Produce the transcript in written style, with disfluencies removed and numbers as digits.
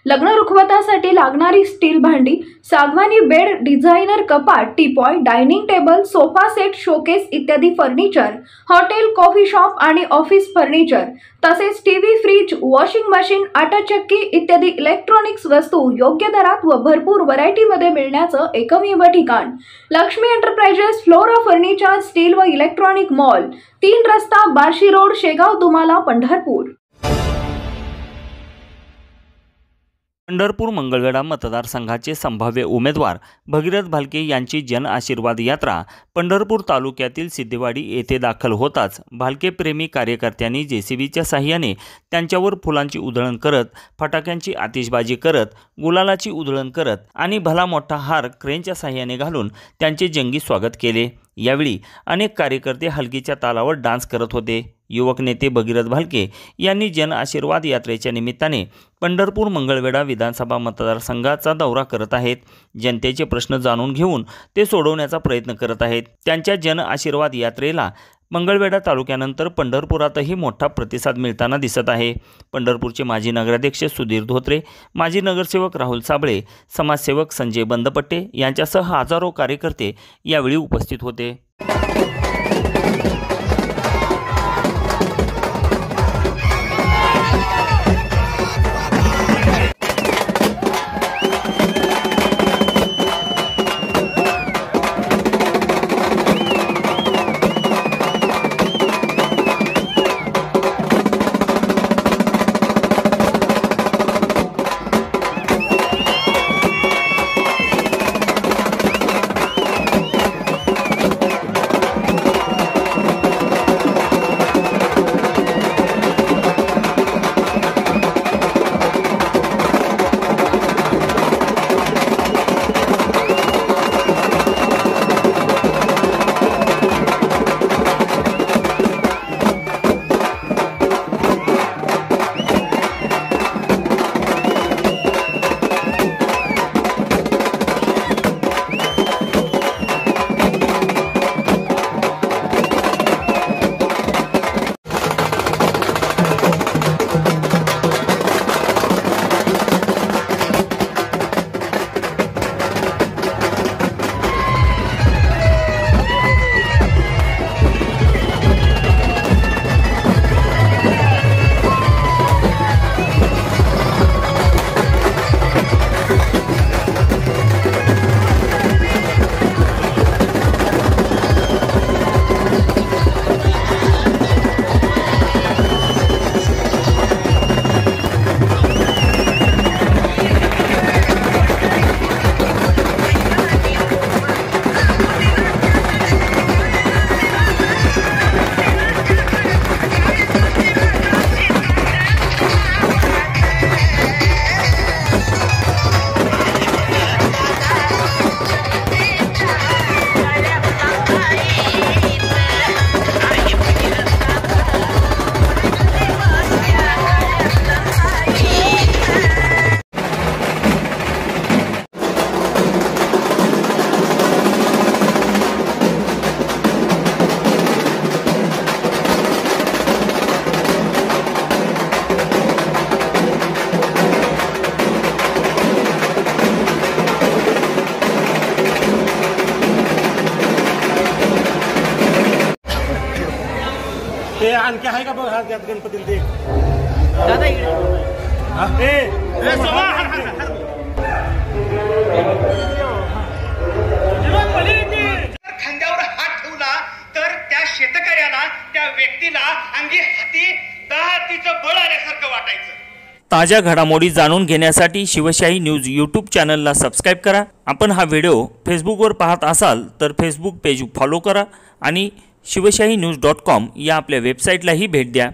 लग्न रुखवतासाठी लागणारी स्टील भांडी, सागवानी बेड, डिझायनर कपाट, teapoy, dining table, sofa set, showcase इत्यादी फर्निचर, हॉटेल, कॉफी शॉप आणि ऑफिस फर्निचर तसेच टीव्ही, फ्रीज, वॉशिंग मशीन, आटा चक्की इत्यादी इलेक्ट्रॉनिक्स वस्तू योग्य दरात व भरपूर व्हरायटीमध्ये मिळण्याचं एकमेव ठिकाण Lakshmi enterprises flora furniture steel व इलेक्ट्रॉनिक मॉल, 3 रस्ता, बार्शी रोड, शेगाव दुमाला, पंढरपूर। पंढरपूर मंगळवेढा मतदारसंघाचे संभाव्य उमेदवार भगीरथ भालके यांची जन आशीर्वाद यात्रा पंढरपूर तालुक्यातील सिद्धेवाडी येथे दाखल होताच भालके प्रेमी कार्यकर्त्यांनी जेसीबीच्या साहाय्याने त्यांच्यावर फुलांची उधळण करत, फटाक्यांची आतिषबाजी करत, गुलालाची उधळण करत आणि भला मोठा हार क्रेनच्या साहाय्याने घालून त्यांचे जंगी स्वागत केले। यावेळी अनेक कार्यकर्ते हलगीच्या तालावर डान्स करत होते। युवक नेते भगीरथ भालके यांनी जन आशीर्वाद यात्रेच्या निमित्ताने पंढरपूर मंगळवेढा विधानसभा मतदारसंघाचा दौरा करत आहेत। जनतेचे प्रश्न जाणून घेऊन ते सोडवण्याचा प्रयत्न करत आहेत। त्यांच्या जन आशीर्वाद यात्रेला मंगळवेढा तालुक्यानंतर पंढरपुरातही मोठा प्रतिसाद मिळताना दिसत आहे। पंढरपूरचे माजी नगराध्यक्ष सुधीर धोत्रे, माजी नगरसेवक राहुल साबळे, समाजसेवक संजय बंदपट्टे यांच्यासह हजारो कार्यकर्ते यावेळी उपस्थित होते। ते आणखी आहे का बघ हा त्यात गणपतीला ते दादा खांद्यावर हात ठेवला तर त्या शेतकऱ्याला, त्या व्यक्तीला अंगी हाती दहातीचं बळ आल्यासारखं वाटायचं। ताज्या घडामोडी जाणून घेण्यासाठी शिवशाही न्यूज यूट्यूब चॅनलला सबस्क्राइब करा। आपण हा व्हिडिओ फेसबुकवर पाहत असाल तर फेसबुक पेज फॉलो करा आणि शिवशाही news.com या आपल्या वेबसाईटलाही भेट द्या।